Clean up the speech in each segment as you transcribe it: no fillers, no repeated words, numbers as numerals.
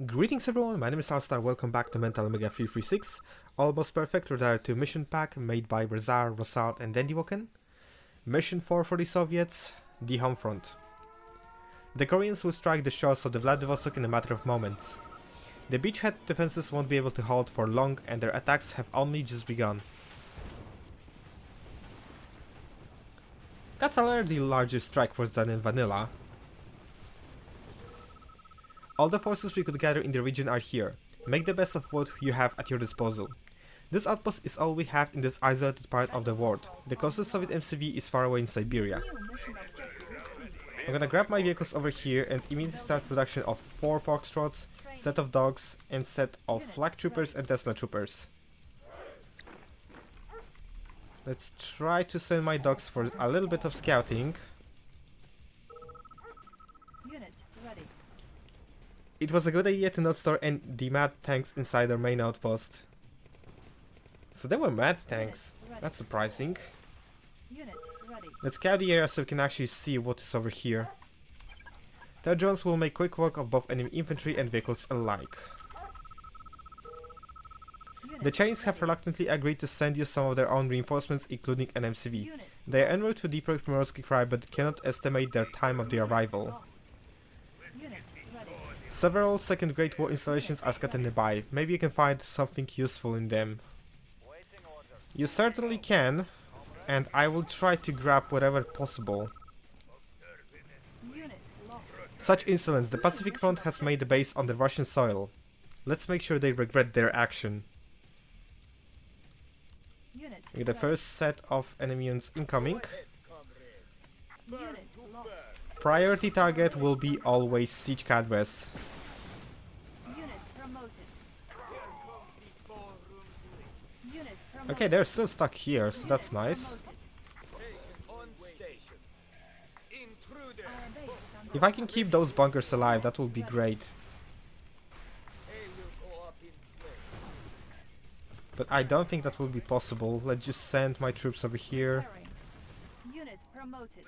Greetings everyone, my name is Alstar, welcome back to Mental Omega 336, Almost Perfect RA2 mission pack made by Rezar, Rosalt and Dandywoken. Mission 4 for the Soviets, the home front. The Koreans will strike the shores of the Vladivostok in a matter of moments. The beachhead defenses won't be able to hold for long and their attacks have only just begun. That's already the largest strike force done in vanilla. All the forces we could gather in the region are here. Make the best of what you have at your disposal. This outpost is all we have in this isolated part of the world. The closest Soviet MCV is far away in Siberia. I'm gonna grab my vehicles over here and immediately start production of 4 Foxtrots, set of dogs, and set of flak troopers and Tesla troopers. Let's try to send my dogs for a little bit of scouting. It was a good idea to not store the mad tanks inside our main outpost. So they were mad tanks. That's surprising. Let's scout the area so we can actually see what is over here. Their drones will make quick work of both enemy infantry and vehicles alike. The Chinese have reluctantly agreed to send you some of their own reinforcements, including an MCV. They are en route to Deep Primorsky Krai but cannot estimate their time of their arrival. Several Second Great War installations are scattered nearby. Maybe you can find something useful in them. You certainly can, and I will try to grab whatever possible. Such insolence, the Pacific Front has made a base on the Russian soil. Let's make sure they regret their action. The first set of enemy units incoming. Priority target will be always Siege Cadres. Okay, they're still stuck here, so that's nice. If I can keep those bunkers alive, that will be great. But I don't think that will be possible. Let's just send my troops over here.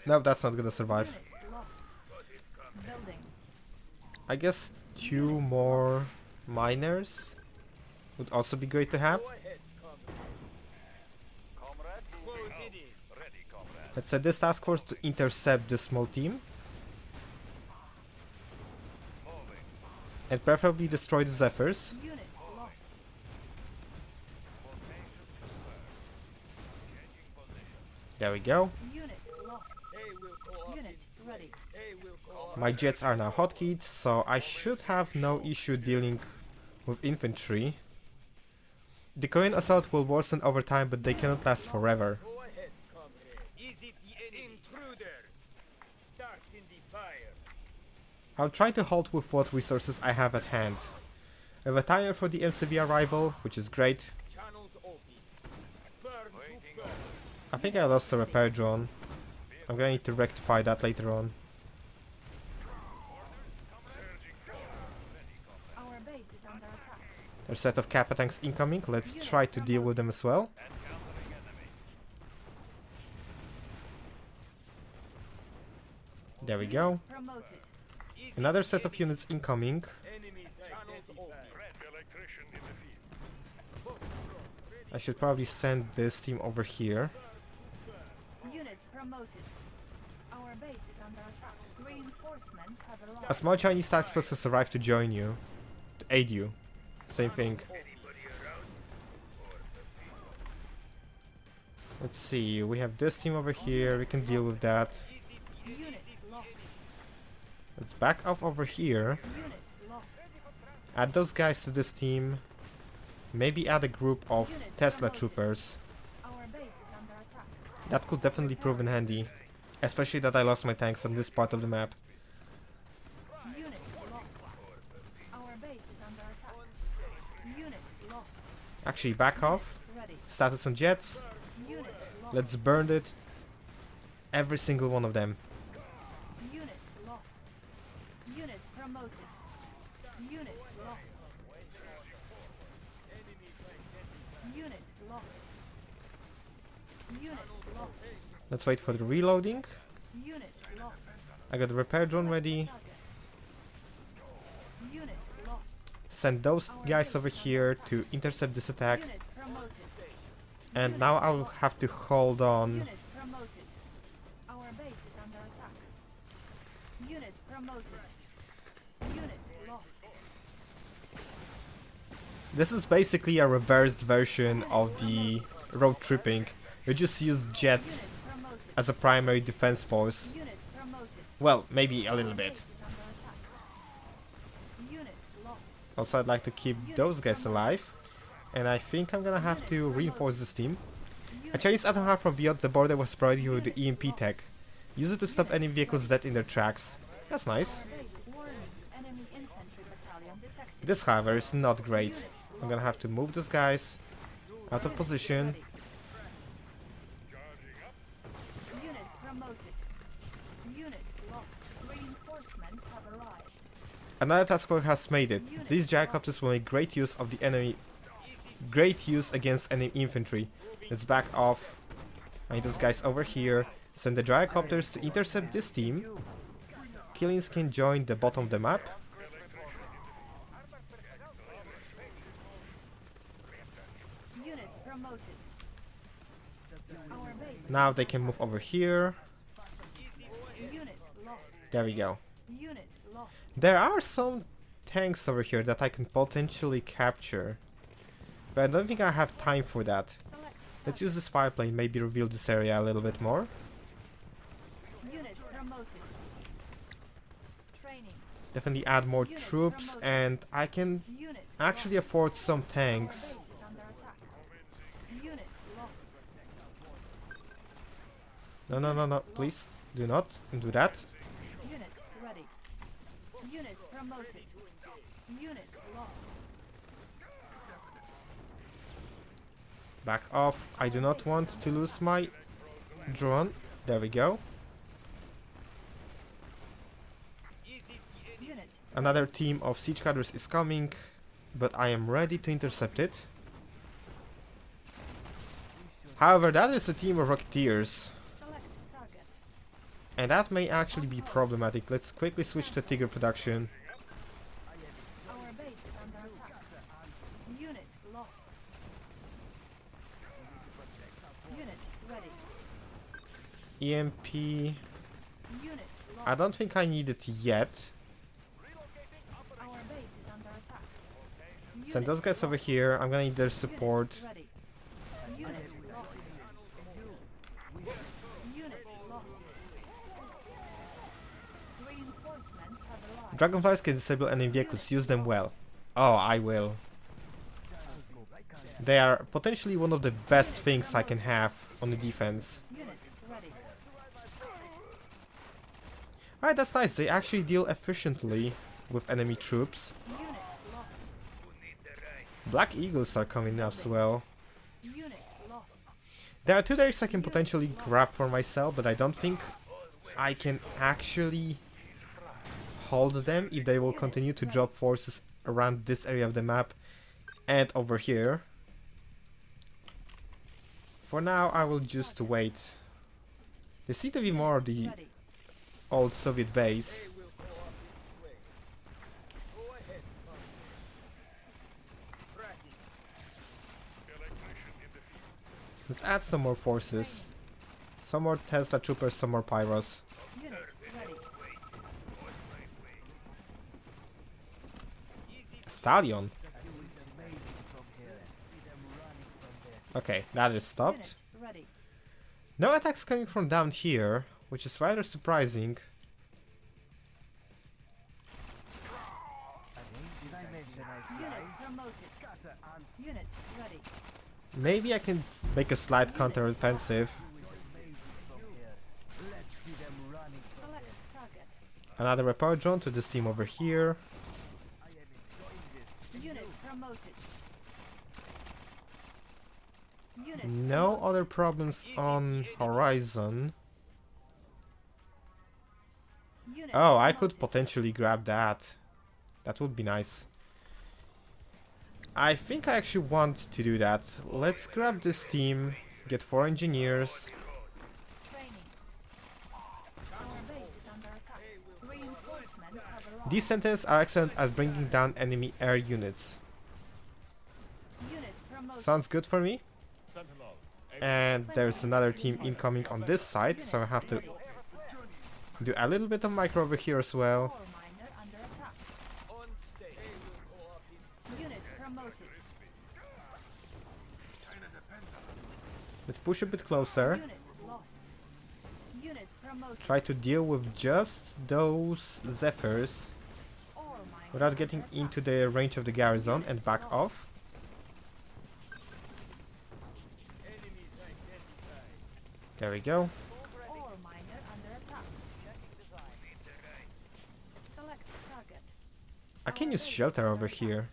No, that's not gonna survive. I guess 2 more miners would also be great to have. Let's set this task force to intercept this small team. And preferably destroy the Zephyrs. There we go. My jets are now hotkeyed, so I should have no issue dealing with infantry. The Korean assault will worsen over time, but they cannot last forever. I'll try to hold with what resources I have at hand. I have a timer for the MCV arrival, which is great. I think I lost a repair drone. I'm gonna need to rectify that later on. There's a set of Kappa tanks incoming. Let's try to deal with them as well. There we go. Another set of units incoming. I should probably send this team over here. A small Chinese task force has arrived to join you, to aid you. Same thing. Let's see, we have this team over here, we can deal with that. Let's back off over here. Add those guys to this team. Maybe add a group of Tesla troopers. That could definitely prove in handy. Especially that I lost my tanks on this part of the map. Actually, back off. Status on jets. Let's burn it. Every single one of them. Let's wait for the reloading. I got the repair drone ready. Unit lost. Send those guys over here to intercept this attack. Unit promoted. And now I'll have to hold on. Unit promoted. Our base is under attack. Unit promoted. Unit lost. This is basically a reversed version of the road tripping. You just use jets Unit promoted. as a primary defense force. Unit promoted. Well, maybe a little bit. Base is under attack. Unit lost. Also, I'd like to keep those guys alive. And I think I'm gonna have to reinforce this team. A Chinese atom hammer from beyond the border was provided with the EMP tech. Use it to stop any vehicles dead in their tracks. That's nice. Our base warning. Enemy infantry battalion detected. This, however, is not great. I'm gonna have to move these guys out of position. Unit promoted. Unit lost. Reinforcements have arrived. Another task force has made it. These gyrocopters will make great use of the enemy. Great use against enemy infantry. Let's back off. I need those guys over here. Send the gyrocopters to intercept this team. Killings can join the bottom of the map. Unit promoted. Our base. Now they can move over here. Unit lost. There we go. Unit lost. There are some tanks over here that I can potentially capture. But I don't think I have time for that. Select. Let's use this fire plane, maybe reveal this area a little bit more. Unit promoted. Training. Definitely add more troops, and I can Unit actually afford some Our tanks. base is under attack. Unit lost. No, no, no, no, please. Do not do that. Unit ready. Unit promoted. Unit lost. Back off. I do not want to lose my drone. There we go. Unit Another team of siege cadres is coming, but I am ready to intercept it. However, that is a team of rocketeers, select target. and that may actually be problematic. Let's quickly switch to Tiger production. Our base is under attack. Unit lost. Unit ready. EMP. Unit lost. I don't think I need it yet. Our base is under attack. Send Unit those guys over here. I'm gonna need their support. Unit ready. Unit lost. Unit lost. Reinforcements have arrived. Dragonflies can disable enemy vehicles. Use them well. Oh, I will. They are potentially one of the best things I can have on the defense. Unit ready. Alright, that's nice. They actually deal efficiently with enemy troops. Unit lost. Black Eagles are coming up as well. Unit lost. There are two decks I can potentially grab for myself, but I don't think I can actually hold them if they will continue to drop forces around this area of the map and over here. For now, I will just wait. They seem to be more of the Ready. old Soviet base. Let's add some more forces. Some more Tesla troopers, some more pyros. Unit ready. Stallion. Okay, that is stopped. Unit ready. No attacks coming from down here, which is rather surprising. Unit promoted. Unit ready. Maybe I can make a slight counter-offensive. Select target. Another repair drone to this team over here. Unit promoted. Unit No other problems on horizon. Unit Oh, I could promoted. potentially grab that. That would be nice. I think I actually want to do that. Let's grab this team, get 4 engineers. Training. Our base is under attack. Reinforcements have These sentinels are excellent at bringing down enemy air units. Unit promoted. Sounds good for me. And there's another team incoming on this side, so I have to do a little bit of micro over here as well. Ore miner under attack. Unit promoted. Let's push a bit closer. Unit lost. Unit promoted. Try to deal with just those Zephyrs Ore miner without getting into the range of the garrison and back off. There we go. Ore miner under attack. Select target. I can use shelter over here.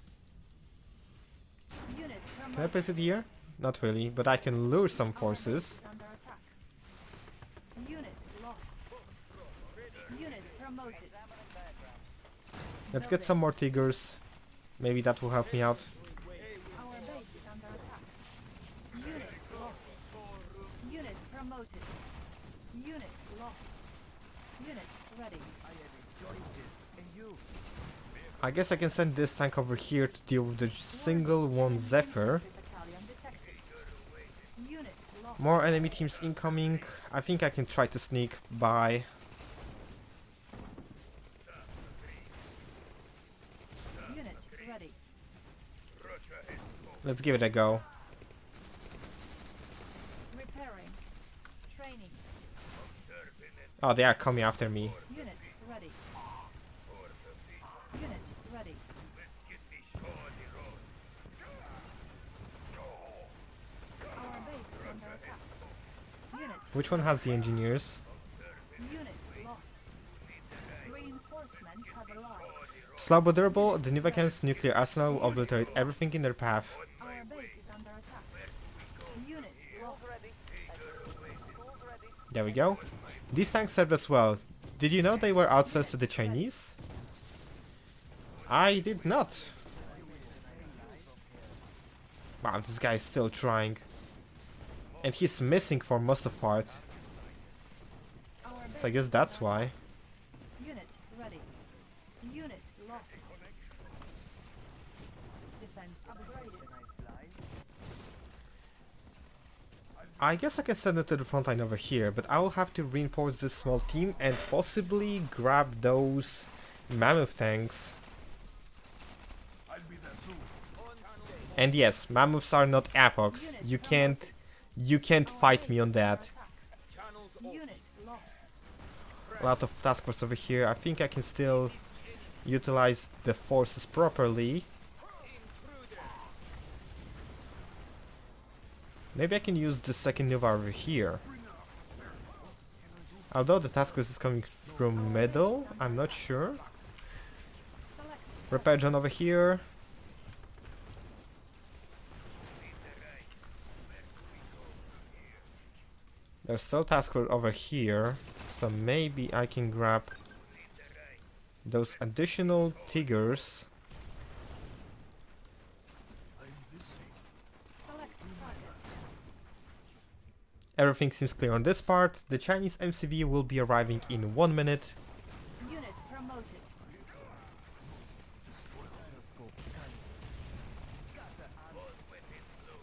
Unit Can I promoted. place it here? Not really, but I can lure some forces. Under attack. Unit lost. Unit promoted. Let's get some more Tigers. Maybe that will help me out. Our base is under attack. Unit lost. Unit promoted. Unit lost. Unit ready. I guess I can send this tank over here to deal with the single one Zephyr. Battalion detected. Unit lost. More enemy teams incoming. I think I can try to sneak by. Unit ready. Let's give it a go. Repairing. Training. Oh, they are coming after me. Unit ready. Unit ready. Our base is under attack. Unit. Which one has the engineers? Unit lost. Reinforcements have arrived. Slow but durable, the Nivakem's nuclear arsenal will obliterate everything in their path. Our base is under attack. Unit lost. There we go. These tanks served us well. Did you know they were outsourced to the Chinese? I did not. Wow, this guy is still trying. And he's missing for most of part. Our base So I guess that's why. Unit ready. Unit lost. Defense upgraded. I guess I can send it to the front line over here, but I will have to reinforce this small team and possibly grab those mammoth tanks. And yes, mammoths are not apox. You can't fight me on that. Unit lost. A lot of task force over here. I think I can still utilize the forces properly. Maybe I can use the second Nova over here. Although the task force is coming from middle, I'm not sure. Select. Repair John over here. There's still task force over here, so maybe I can grab those additional Tigers. Select target. Everything seems clear on this part. The Chinese MCV will be arriving in 1 minute. Unit promoted.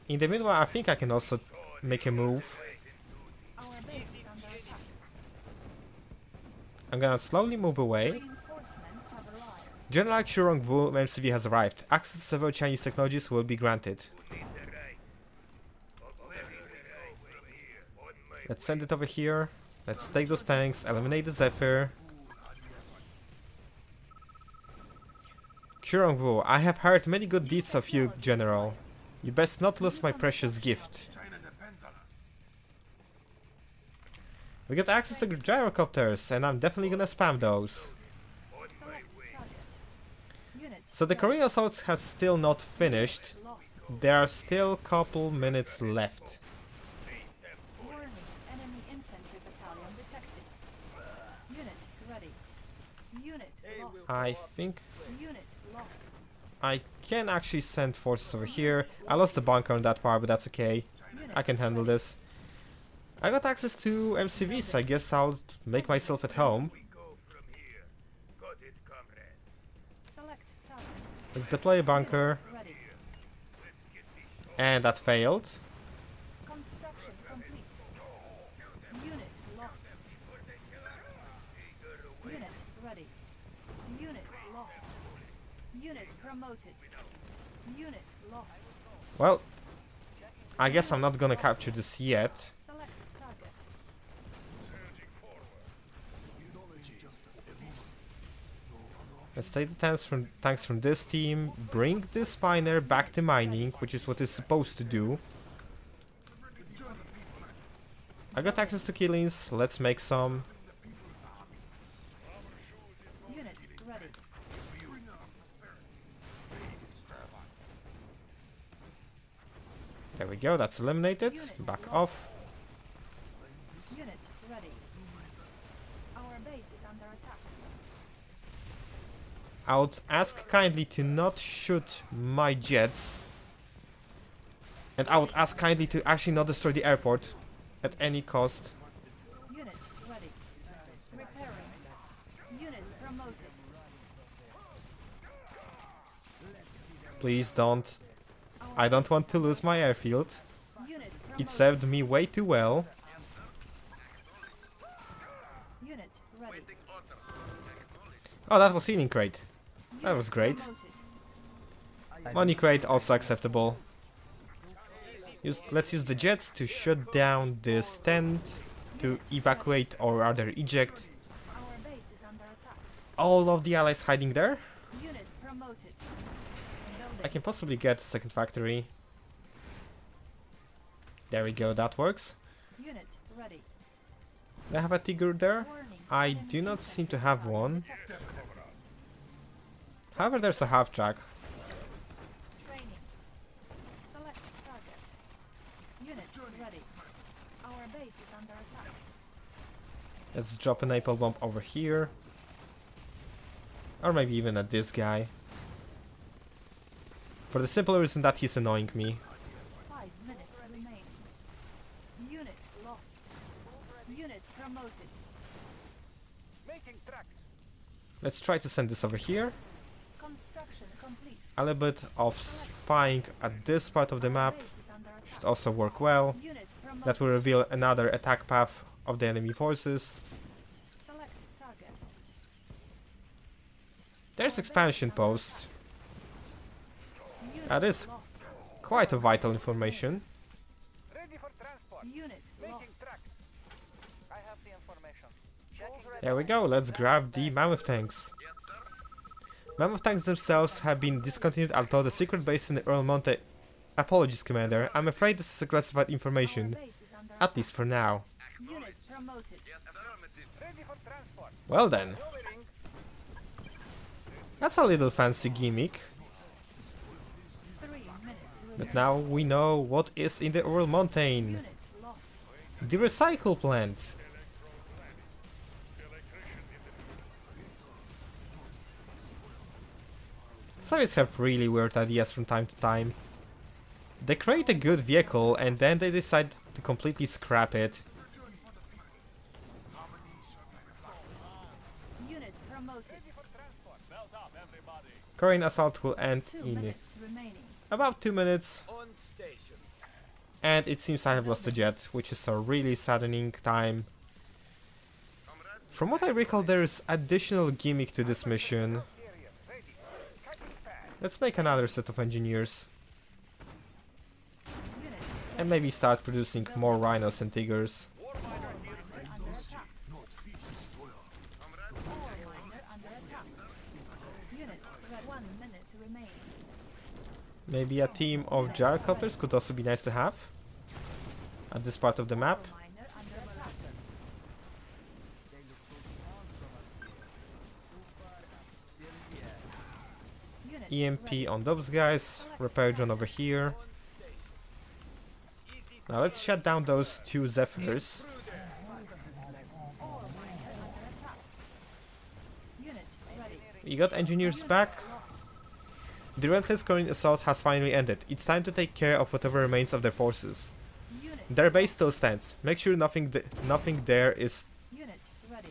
In the meanwhile, I think I can also make a move. Our base is under attack. I'm gonna slowly move away. Reinforcements have arrived. General Xurong-Vu MCV has arrived. Access to several Chinese technologies will be granted. Let's send it over here. Let's take those tanks, eliminate the Zephyr. Xurong-Vu, I have heard many good deeds of you, General. You best not lose my precious gift. We got access to gyrocopters, and I'm definitely gonna spam those. Select target. Unit So the Korean assault has still not finished. lost. There are still couple minutes left. Warning. Enemy infantry battalion detected. Unit ready. Unit lost. I think Unit lost. I can actually send forces over here. I lost the bunker on that part, but that's okay. Unit I can handle this. I got access to MCV, so I guess I'll make myself at home. We go from here. Got it, comrade. Select target. Let's deploy a bunker. Ready. And that failed. Construction complete. Unit lost. Unit ready. Unit lost. Unit promoted. Unit lost. Well, I guess I'm not gonna capture this yet. Select target. Let's take the tanks from this team, bring this miner back to mining, which is what it's supposed to do. I got access to killings, let's make some. Unit ready. There we go, that's eliminated. Back off. Unit ready. Our base is under attack. I would ask kindly to not shoot my jets. And I would ask kindly to actually not destroy the airport at any cost. Unit ready. Repairing. Unit promoted. Please don't. I don't want to lose my airfield. Unit It promoted. served me way too well. Unit ready. Oh, that was healing crate. That was great. Promoted. Money crate also acceptable. Let's use the jets to shut down this tent, to evacuate or rather eject Our base is under attack. all of the allies hiding there. Unit promoted. I can possibly get a second factory. There we go, that works. Unit ready. Do I have a Tiger there? Warning. I Enemy do not detected. seem to have one. However, there's a half track. Training. Select target. Unit ready. Our base is under attack. Let's drop a napalm bomb over here. Or maybe even at this guy. For the simple reason that he's annoying me. 5 minutes remain. Unit lost. Unit promoted. Making track. Let's try to send this over here. Construction complete. A little bit of spying at this part of the map Base is under should attack. also work well. Unit promoted. That will reveal another attack path of the enemy forces. Select target. There's expansion post. Unit That is lost. quite a vital information. Ready for transport. Unit Making lost. track. I have the information. Checking the There we go, let's grab the mammoth tanks. Mammoth tanks themselves have been discontinued, although the secret base in the Earl Mountain. Apologies, Commander. I'm afraid this is classified Our information, base is under at least for now. attack. Unit promoted. ready for transport. Well then, Lowering. that's a little fancy gimmick. 3 minutes But remain. now we know what is in the Earl Mountain. Unit lost. The recycle plant. Soviets have really weird ideas from time to time. They create a good vehicle and then they decide to completely scrap it. Unit promoted. Korean assault will end 2 in minutes remaining. about 2 minutes. On station. And it seems I have lost a jet, which is a really saddening time. From what I recall, there is additional gimmick to this mission. Carrier. Ready. Cutting pad. Let's make another set of engineers. Unit And maybe start producing more rhinos and tigers. War miner here. under attack. Ore miner under attack. Unit ready. 1 minute remain. Maybe a team of gyrocopters could also be nice to have at this part of the map. Ore miner under attack. Unit EMP ready. on those guys. Repair drone over here. Now let's shut down those 2 Zephyrs. Ore miner under attack. Unit ready. You got engineers back. Lost. The relentless Korean assault has finally ended. It's time to take care of whatever remains of their forces. Unit. Their base still stands. Make sure nothing there is. Unit ready.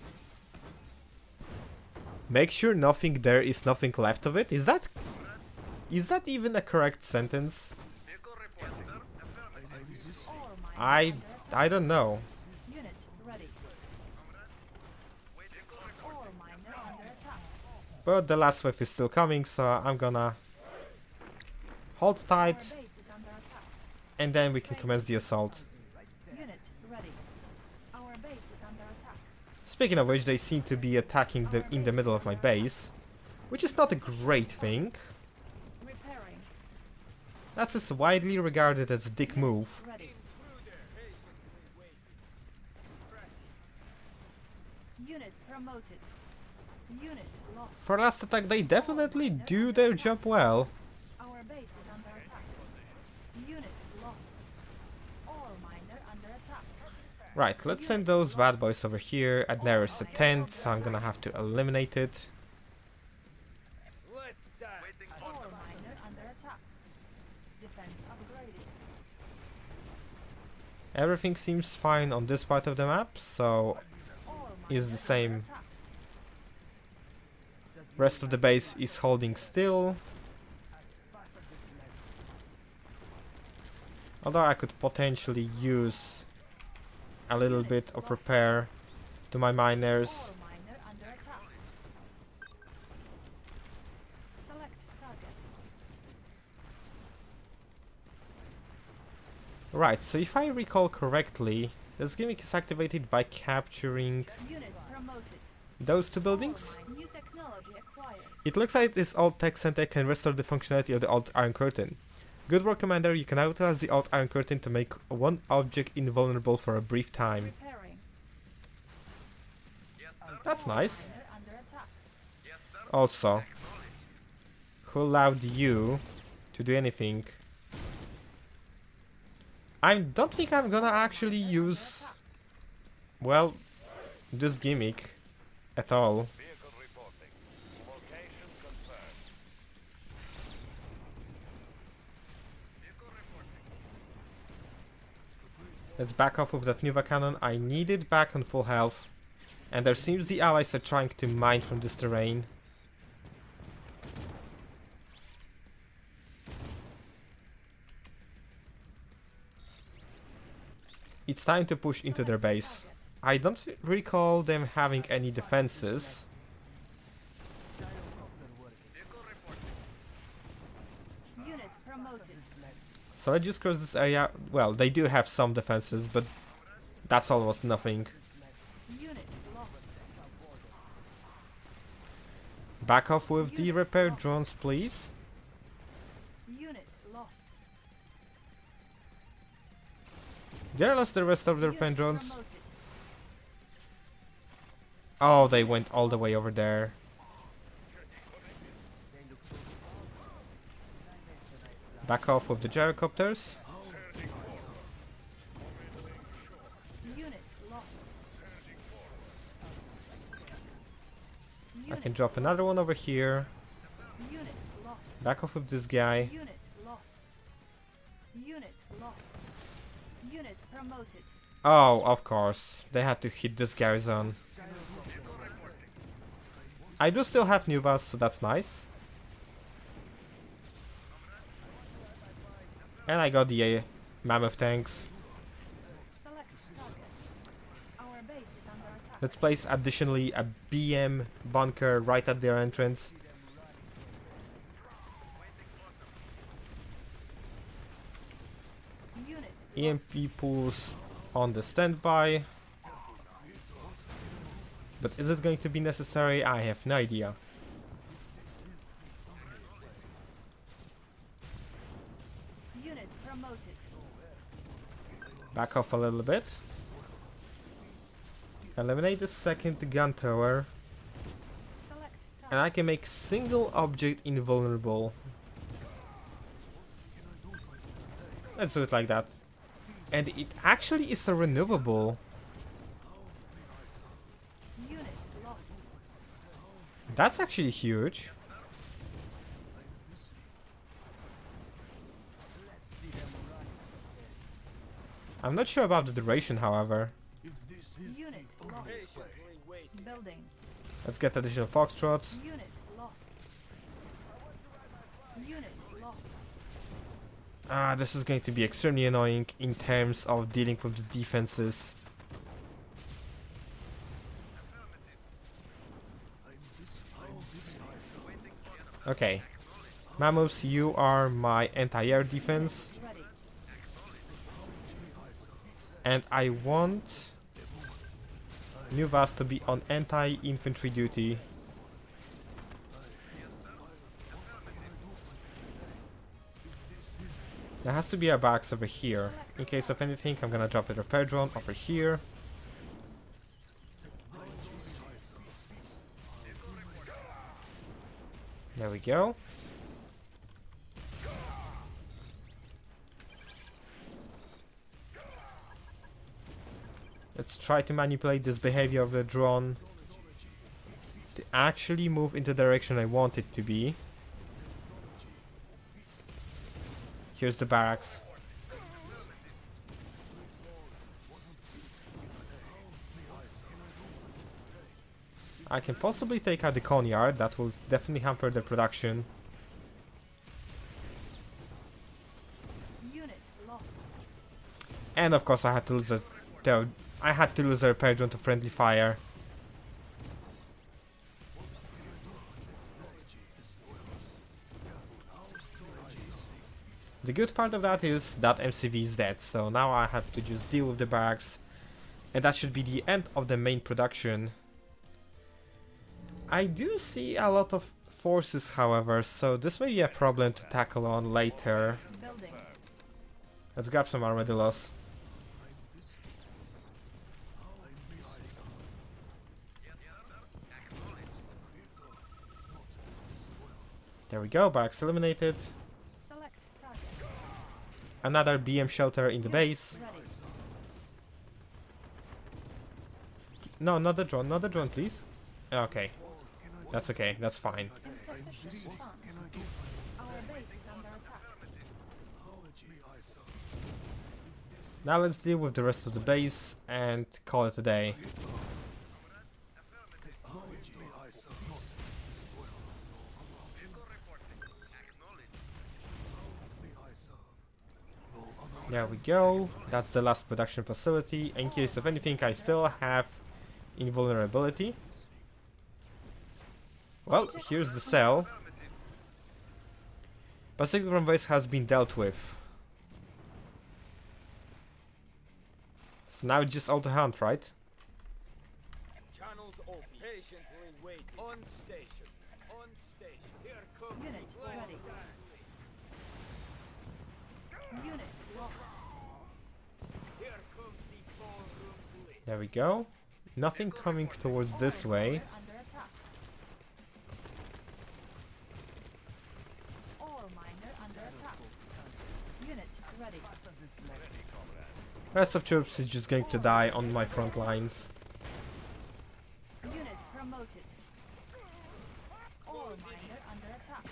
Make sure nothing there is nothing left of it. Is that even a correct sentence? All miners I under attack. don't know. Unit ready. All miner under attack. But the last wave is still coming, so I'm gonna hold Our tight, base is under attack. and then we can commence the assault. Unit ready. Our base is under attack. Speaking of which, they seem to be attacking in the middle of my base, which is not a great thing. Repairing. That is widely regarded as a dick move. Ready. Unit promoted. Unit lost. For last attack, they definitely do their job well. Our base is under attack. Unit lost. All miner under attack. Right, let's send those bad boys over here. At nearest a tent, so I'm gonna have to eliminate it. All miner under attack. Defense upgraded. Everything seems fine on this part of the map, so All is miner the same. under attack. Rest of the base is holding still. Although I could potentially use a little bit of repair to my miners. All miner under attack. Select target. Right, so if I recall correctly, this gimmick is activated by capturing Unit promoted. those two buildings. New technology acquired. It looks like this alt tech center can restore the functionality of the alt iron curtain. Good work, Commander. You can now utilize the alt iron curtain to make one object invulnerable for a brief time. Repairing. That's nice. Miner under attack. Also, who allowed you to do anything? I don't think I'm gonna actually use, well, this gimmick at all. Let's back off with that Nuva cannon. I need it back on full health. And there seems the allies are trying to mine from this terrain. It's time to push into their base. I don't recall them having any defenses. Unit promoted. So I just crossed this area. Well, they do have some defenses, but that's almost nothing. Unit lost. Back off with the repair drones, please. Unit lost. Did I lost the rest of their repair Unit drones? promoted. Oh, they went all the way over there. Back off with the gyrocopters. Unit lost. I Unit can drop another one over here. Unit lost. Back off with this guy. Unit lost. Unit lost. Unit promoted. Oh, of course. They had to hit this garrison. I do still have Nuvas, so that's nice. And I got the mammoth tanks. Select target. Our base is under attack. Let's place additionally a BM bunker right at their entrance. Unit EMP pools on the standby. But is it going to be necessary? I have no idea. Unit promoted. Back off a little bit. Eliminate the second gun tower. Select And target. I can make single object invulnerable. Let's do it like that. And it actually is a renewable. Unit lost. That's actually huge. I'm not sure about the duration, however. Unit lost. Building. Let's get additional Foxtrots. Unit lost. Unit lost. Ah, this is going to be extremely annoying in terms of dealing with the defenses. Okay. Mammoths, you are my anti-air defense. Ready. And I want New Vas to be on anti-infantry duty. There has to be a box over here. In case of anything, I'm gonna drop a repair drone over here. There we go. Let's try to manipulate this behavior of the drone to actually move in the direction I want it to be. Here's the barracks. I can possibly take out the Coneyard, that will definitely hamper the production. Unit lost. And of course I had to lose a repair drone to friendly fire. The good part of that is that MCV is dead, so now I have to just deal with the barracks. And that should be the end of the main production. I do see a lot of forces, however, so this may be a problem to tackle on later. Building. Let's grab some armadillos. There we go, barracks eliminated. Select target. Another BM shelter in the base. Ready. No, not the drone, please. Okay. That's okay, that's fine. Insufficient funds. Our base is under attack. Now let's deal with the rest of the base and call it a day. There we go. That's the last production facility. In case of anything, I still have invulnerability. Well, here's the cell. Pacific Front base has been dealt with. So now it's just auto hunt, right? Channels open. Patiently waiting. On station. On station. Here comes Unit the blast. ready. Unit lost. Here comes the ballroom blitz. There we go. Nothing coming towards this way. Under attack. Ore miner under attack. Unit ready. Rest of troops is just going to die on my front lines. Unit promoted. Ore miner under attack.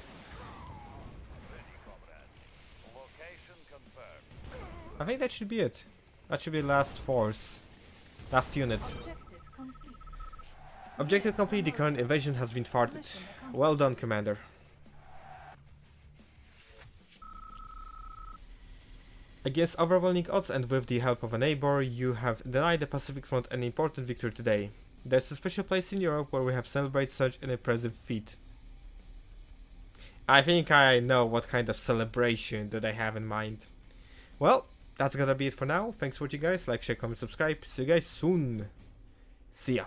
Location confirmed. I think that should be it. That should be last force. Last unit. Objective complete. Objective complete, the current invasion has been thwarted. Well done, Commander. Against overwhelming odds and with the help of a neighbor, you have denied the Pacific Front an important victory today. There's a special place in Europe where we have celebrated such an impressive feat. I think I know what kind of celebration do they have in mind. Well, that's gonna be it for now. Thanks for watching, guys. Like, share, comment, subscribe. See you guys soon. See ya.